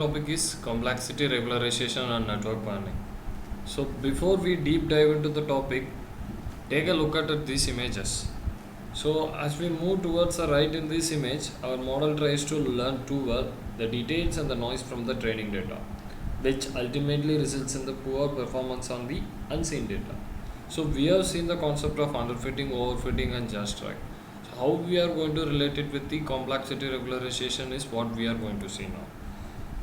Topic is complexity, regularization and network planning. So before we deep dive into the topic, take a look at these images. So as we move towards the right in this image, our model tries to learn too well the details and the noise from the training data, which ultimately results in the poor performance on the unseen data. So we have seen the concept of underfitting, overfitting and just right. So how we are going to relate it with the complexity regularization is what we are going to see now.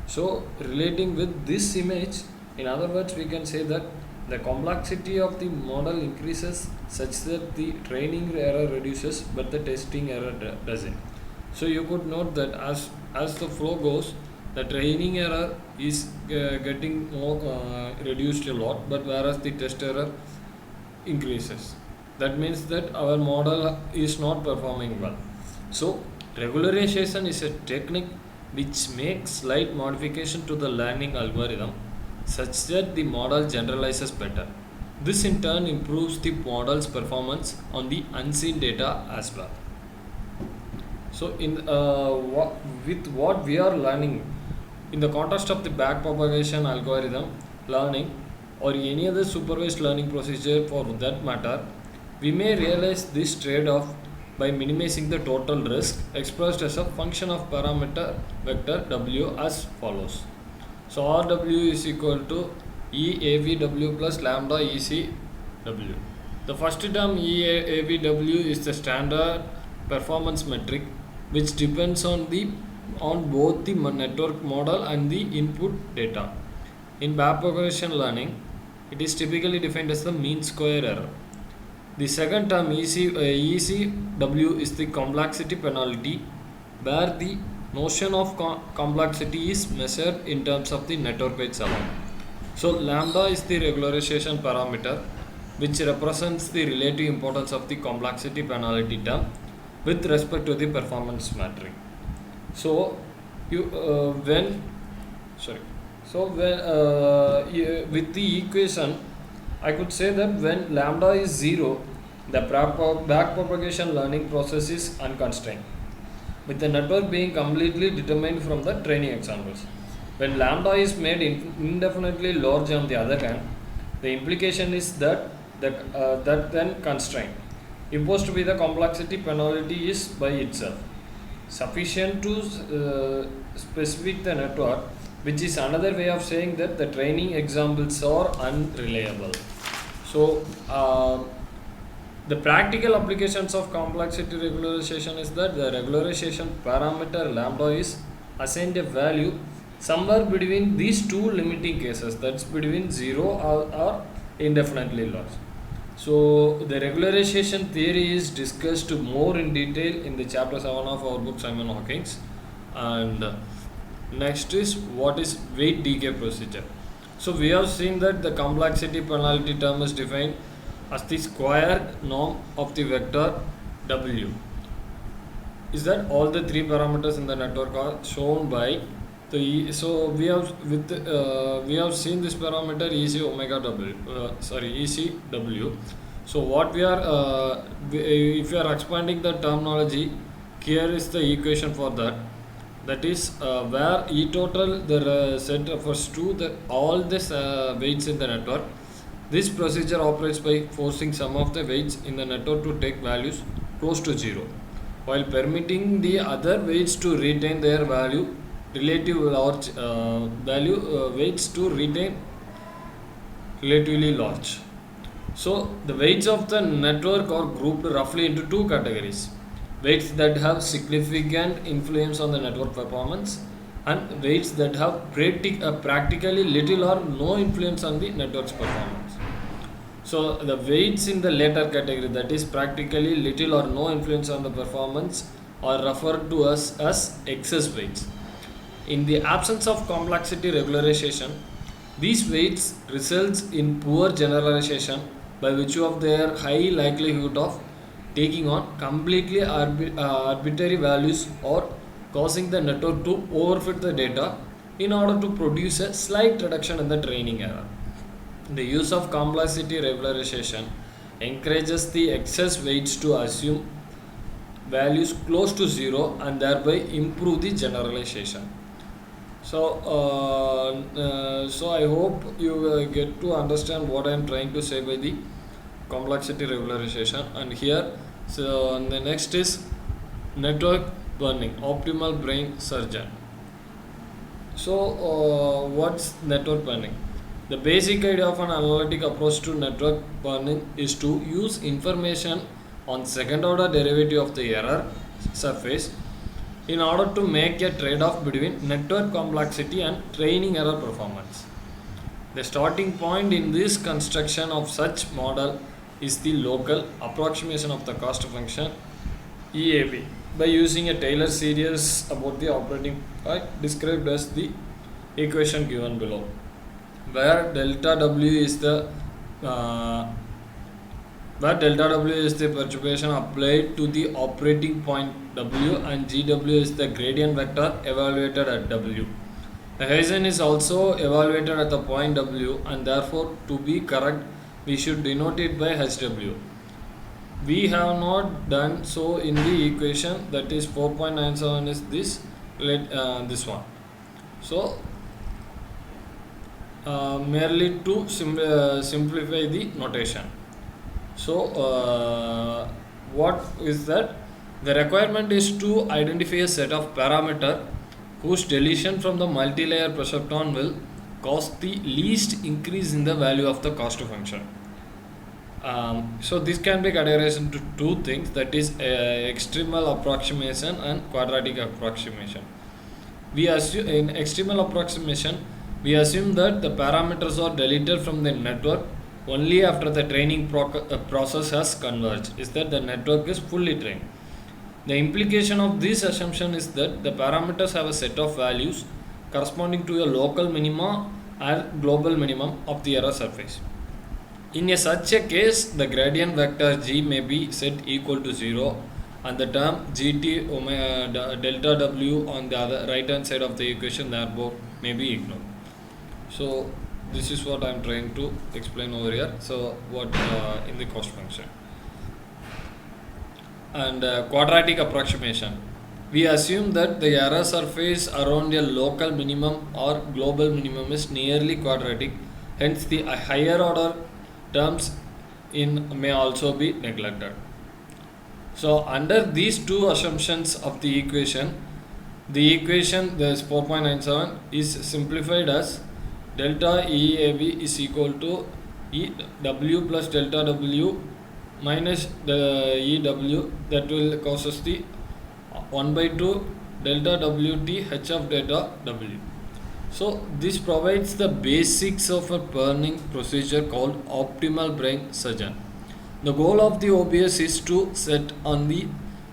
So, relating with this image, in other words, we can say that the complexity of the model increases such that the training error reduces but the testing error doesn't. So, you could note that as the flow goes, the training error is getting more reduced a lot, but whereas the test error increases. That means that our model is not performing well. So, regularization is a technique which makes slight modification to the learning algorithm such that the model generalizes better. This in turn improves the model's performance on the unseen data as well. So, with what we are learning in the context of the backpropagation algorithm learning or any other supervised learning procedure for that matter, we may realize this trade-off by minimizing the total risk expressed as a function of parameter vector W as follows. So RW is equal to EAVW plus lambda ECW. The first term EAVW is the standard performance metric which depends on both the network model and the input data. In backpropagation learning, it is typically defined as the mean square error. The second term ECW is the complexity penalty, where the notion of complexity is measured in terms of the network weights alone. So lambda is the regularization parameter which represents the relative importance of the complexity penalty term with respect to the performance metric. So with the equation, I could say that when lambda is 0, the backpropagation learning process is unconstrained, with the network being completely determined from the training examples. When lambda is made indefinitely large on the other hand, the implication is that then constraint imposed by the complexity penalty is by itself sufficient to specify the network, which is another way of saying that the training examples are unreliable. So the practical applications of complexity regularization is that the regularization parameter lambda is assigned a value somewhere between these two limiting cases, that's between 0 or indefinitely large. So the regularization theory is discussed more in detail in the chapter 7 of our book Simon Hawkins. And next is what is weight decay procedure. So we have seen that the complexity penalty term is defined as the square norm of the vector W. Is that all the three parameters in the network are shown by the so we have seen this parameter ECW. So what we are if we are expanding the terminology, here is the equation for that. That is where E total the set refers to all this weights in the network. This procedure operates by forcing some of the weights in the network to take values close to 0, while permitting the other weights to retain their value relative large weights to retain relatively large. So the weights of the network are grouped roughly into two categories: weights that have significant influence on the network performance and weights that have practically little or no influence on the network's performance. So the weights in the latter category, that is practically little or no influence on the performance, are referred to as excess weights. In the absence of complexity regularization, these weights results in poor generalization by virtue of their high likelihood of taking on completely arbitrary values or causing the network to overfit the data in order to produce a slight reduction in the training error. The use of complexity regularization encourages the excess weights to assume values close to 0 and thereby improve the generalization. So I hope you get to understand what I am trying to say by the complexity regularization. And here, so and the next is network burning, optimal brain surgeon. What's network burning? The basic idea of an analytic approach to network burning is to use information on second order derivative of the error surface in order to make a trade off between network complexity and training error performance. The starting point in this construction of such model is the local approximation of the cost function EAB by using a Taylor series about the operating point described as the equation given below, where delta W is the perturbation applied to the operating point W and GW is the gradient vector evaluated at W. The Hessian is also evaluated at the point W, and therefore to be correct we should denote it by HW. We have not done so in the equation, that is 4.97 is this one. So merely to simplify the notation. So what is that? The requirement is to identify a set of parameters whose deletion from the multi-layer perceptron will cause the least increase in the value of the cost function. So this can be categorized into two things, that is extremal approximation and quadratic approximation. We assume in extremal approximation we assume that the parameters are deleted from the network only after the training process has converged, is that the network is fully trained. The implication of this assumption is that the parameters have a set of values corresponding to a local minima and global minimum of the error surface. In such a case, the gradient vector G may be set equal to 0 and the term GT delta W on the other right hand side of the equation therefore may be ignored. So this is what I am trying to explain over here. So what in the cost function. And quadratic approximation, we assume that the error surface around a local minimum or global minimum is nearly quadratic, hence the higher order terms in may also be neglected. So under these two assumptions of the equation this 4.97 is simplified as delta EAB is equal to EW plus delta W minus the EW, that will causes the 1 by 2 delta WT H of delta W. So this provides the basics of a burning procedure called optimal brain surgeon. The goal of the OBS is to set on the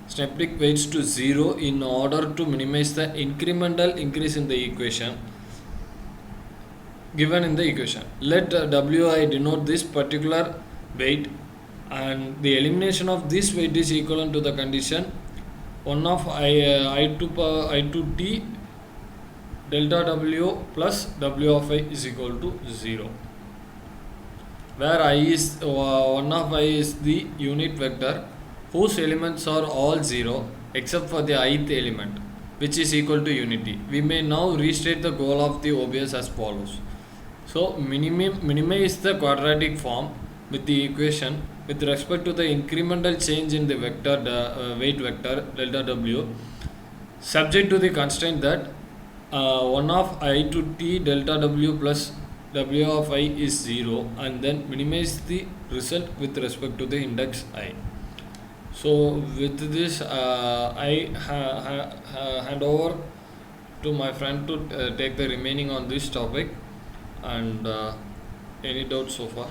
synaptic weights to 0 in order to minimize the incremental increase in the equation given in the equation. Let Wi denote this particular weight, and the elimination of this weight is equivalent to the condition 1 of I2 T delta W plus W of I is equal to 0, where I is 1 of I is the unit vector whose elements are all 0 except for the ith element, which is equal to unity. We may now restate the goal of the OBS as follows. So minimize the quadratic form with the equation with respect to the incremental change in the vector weight vector delta W, subject to the constraint that 1 of I to T delta W plus W of I is 0, and then minimize the result with respect to the index I. So with this I hand over to my friend to take the remaining on this topic, and any doubts so far?